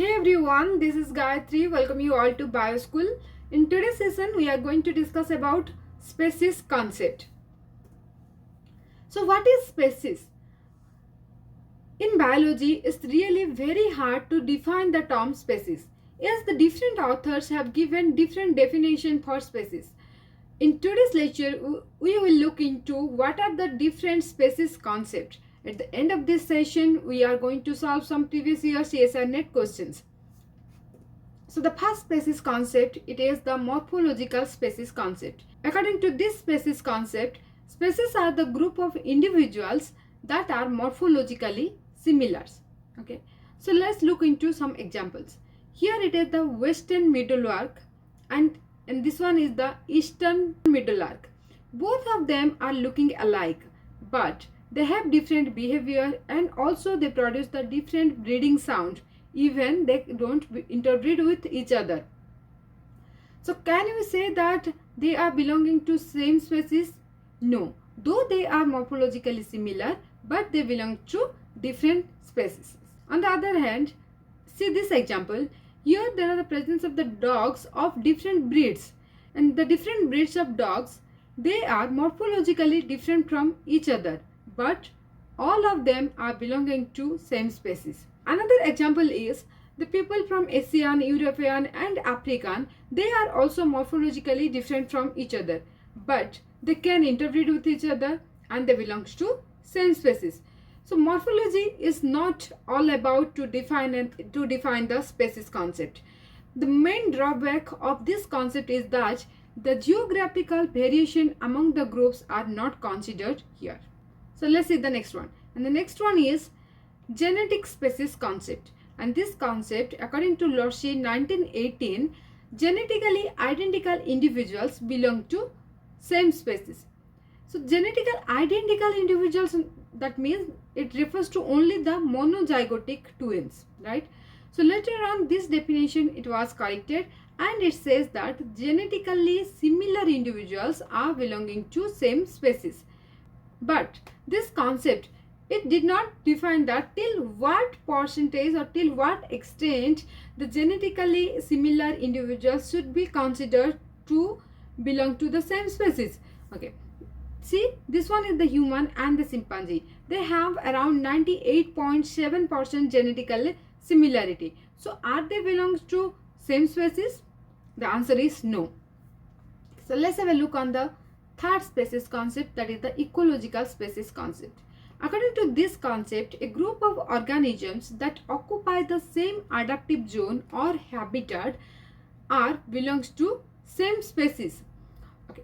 Hey everyone, this is Gayatri. Welcome you all to BioSchool. In today's session, we are going to discuss about species concept. So, what is species? In biology, it's really very hard to define the term species. Yes, the different authors have given different definition for species. In today's lecture, we will look into what are the different species concepts. At the end of this session, we are going to solve some previous year CSR net questions. So the first species concept, it is the morphological species concept. According to this species concept, species are the group of individuals that are morphologically similar. Okay, so let's look into some examples. Here it is the western meadowlark and this one is the eastern meadowlark. Both of them are looking alike, but they have different behavior and also they produce the different breeding sound, even they don't interbreed with each other. So can we say that they are belonging to same species? No, though they are morphologically similar, but they belong to different species. On the other hand, see this example. Here there are the presence of the dogs of different breeds, and the different breeds of dogs, they are morphologically different from each other, but all of them are belonging to same species. Another example is the people from Asian, European and African, they are also morphologically different from each other, but they can interbreed with each other and they belong to same species. So morphology is not all about to define the species concept. The main drawback of this concept is that the geographical variation among the groups are not considered here. So let's see the next one. And the next one is genetic species concept. And this concept, according to Lorshi 1918, genetically identical individuals belong to same species. So genetically identical individuals, that means it refers to only the monozygotic twins, right? So later on this definition it was corrected and it says that genetically similar individuals are belonging to same species. But this concept, it did not define that till what percentage or till what extent the genetically similar individuals should be considered to belong to the same species. Okay, see, this one is the human and the chimpanzee. They have around 98.7% genetical similarity. So are they belongs to same species? The answer is no. So let's have a look on the third species concept, that is the ecological species concept. According to this concept, a group of organisms that occupy the same adaptive zone or habitat are belongs to same species. Okay.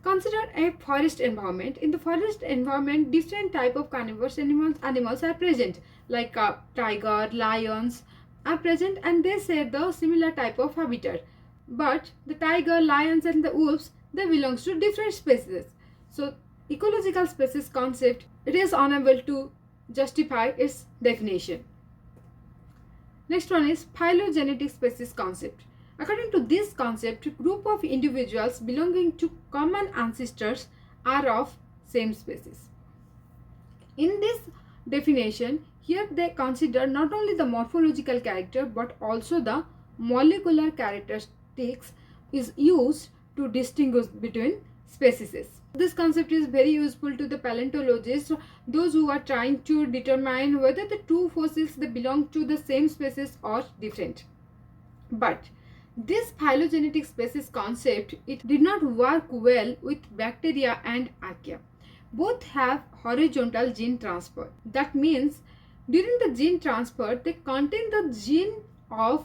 Consider a forest environment. In the forest environment, different type of carnivorous animals are present, like tiger, lions are present, and they share the similar type of habitat. But the tiger, lions, and the wolves, they belongs to different species. So ecological species concept, it is unable to justify its definition. Next one is phylogenetic species concept. According to this concept, group of individuals belonging to common ancestors are of same species. In this definition, here they consider not only the morphological character but also the molecular characteristics is used to distinguish between species. This concept is very useful to the paleontologists, those who are trying to determine whether the two fossils they belong to the same species or different. But this phylogenetic species concept, it did not work well with bacteria and archaea. Both have horizontal gene transfer. That means during the gene transfer, they contain the gene of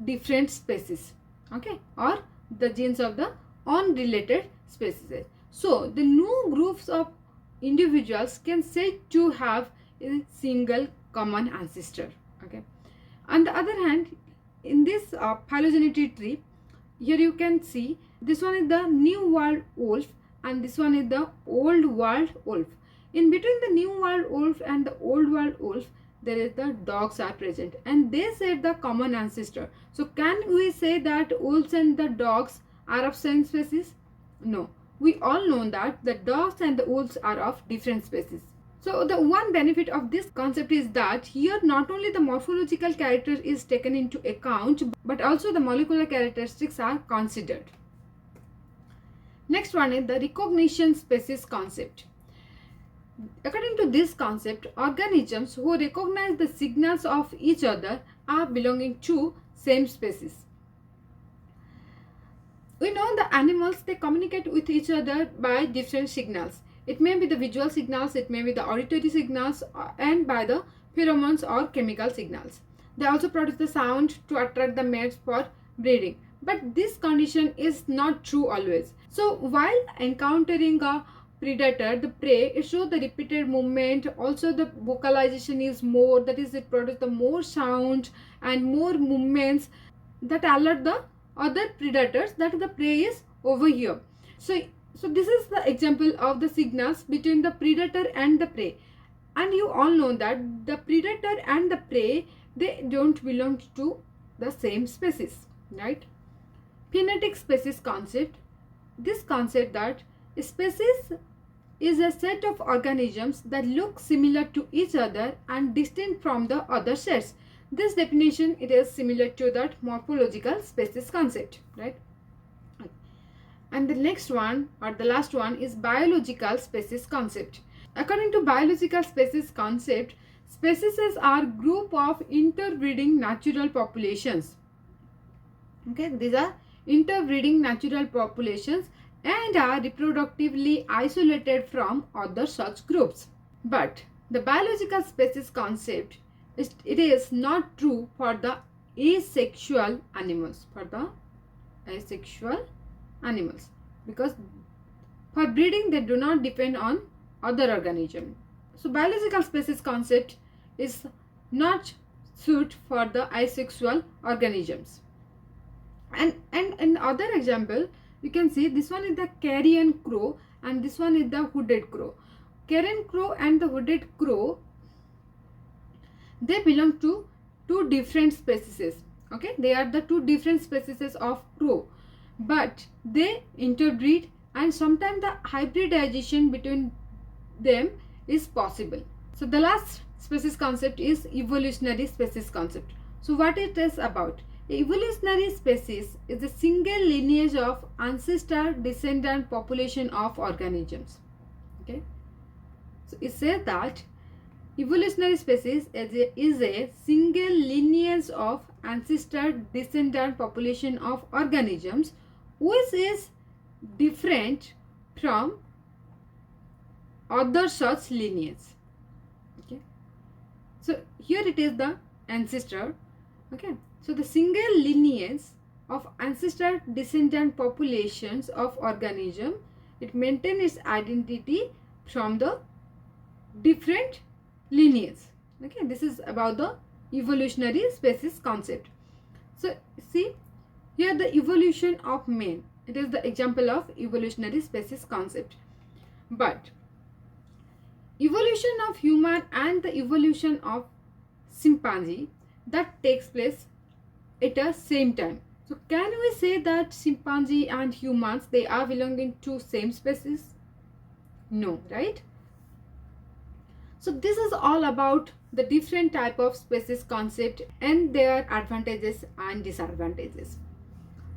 different species, okay, or the genes of the unrelated species. So the new groups of individuals can say to have a single common ancestor. Okay. On the other hand, in this phylogenetic tree, here you can see this one is the New World wolf and this one is the Old World wolf. In between the New World wolf and the Old World wolf, there is the dogs are present and they share the common ancestor. So can we say that wolves and the dogs are of same species? No. We all know that the dogs and the wolves are of different species. So the one benefit of this concept is that here not only the morphological character is taken into account, but also the molecular characteristics are considered. Next one is the recognition species concept. According to this concept, organisms who recognize the signals of each other are belonging to same species. We know the animals, they communicate with each other by different signals. It may be the visual signals, it may be the auditory signals, and by the pheromones or chemical signals. They also produce the sound to attract the mates for breeding. But this condition is not true always. So while encountering a predator, the prey, it shows the repeated movement. Also the vocalization is more, that is, it produces the more sound and more movements that alert the other predators that the prey is over here. So this is the example of the signals between the predator and the prey. And you all know that the predator and the prey, they don't belong to the same species, right? Phenetic species concept. This concept that a species is a set of organisms that look similar to each other and distinct from the other sets. This definition, it is similar to that morphological species concept, right? And the next one or the last one is biological species concept. According to biological species concept, species are group of interbreeding natural populations. Okay, these are interbreeding natural populations and are reproductively isolated from other such groups. But the biological species concept, it is not true for the asexual animals. Because for breeding they do not depend on other organisms. So biological species concept is not suit for the asexual organisms. And in other example, you can see this one is the carrion crow and this one is the hooded crow. Carrion crow and the hooded crow, they belong to two different species. Okay, they are the two different species of crow, but they interbreed and sometimes the hybridization between them is possible. So the last species concept is evolutionary species concept. So what it is about? Evolutionary species is a single lineage of ancestor descendant population of organisms. Okay, so it says that evolutionary species is a single lineage of ancestor descendant population of organisms which is different from other such lineage. Okay, so here it is the ancestor. Okay, so the single lineage of ancestor descendant populations of organism, it maintains its identity from the different lineage. Okay, this is about the evolutionary species concept. So see here the evolution of man, it is the example of evolutionary species concept. But evolution of human and the evolution of chimpanzee, that takes place at the same time. So can we say that chimpanzee and humans, they are belonging to same species? No, right? So this is all about the different type of species concept and their advantages and disadvantages.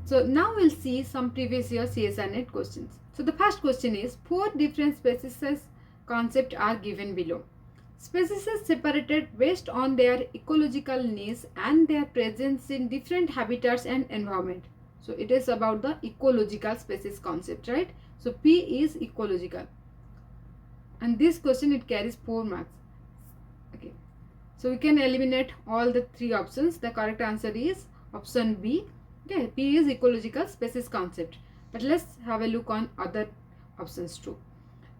So now we'll see some previous year CSIRNet questions. So the first question is, 4 different species concept are given below. Species separated based on their ecological needs and their presence in different habitats and environment. So it is about the ecological species concept, right? So P is ecological. And this question, it carries 4 marks. Okay, so we can eliminate all the 3 options. The correct answer is option B. Okay, P is ecological species concept. But let's have a look on other options too.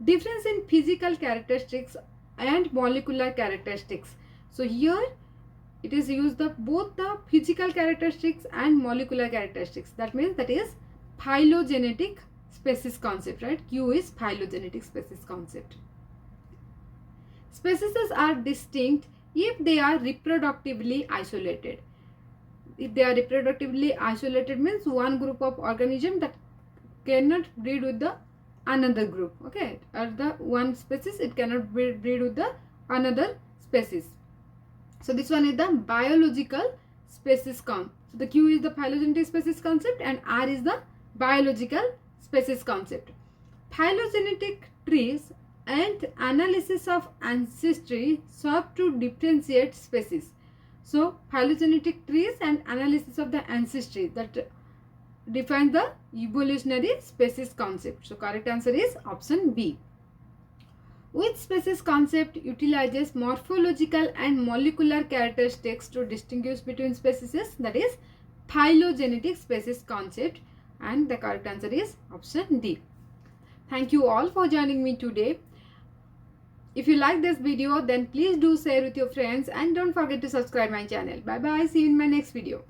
Difference in physical characteristics and molecular characteristics. So here it is used both the physical characteristics and molecular characteristics. That means that is phylogenetic species concept, right? Q is phylogenetic species concept. Species are distinct if they are reproductively isolated. If they are reproductively isolated means one group of organism that cannot breed with the another group. Okay, or the one species, it cannot breed with the another species. So this one is the biological species concept. So the Q is the phylogenetic species concept and R is the biological species concept. Phylogenetic trees and analysis of ancestry serve to differentiate species. So phylogenetic trees and analysis of the ancestry, that define the evolutionary species concept. So correct answer is option B. Which species concept utilizes morphological and molecular characteristics to distinguish between species? That is phylogenetic species concept, and the correct answer is option D. Thank you all for joining me today. If you like this video, then please do share with your friends and don't forget to subscribe my channel. Bye bye. See you in my next video.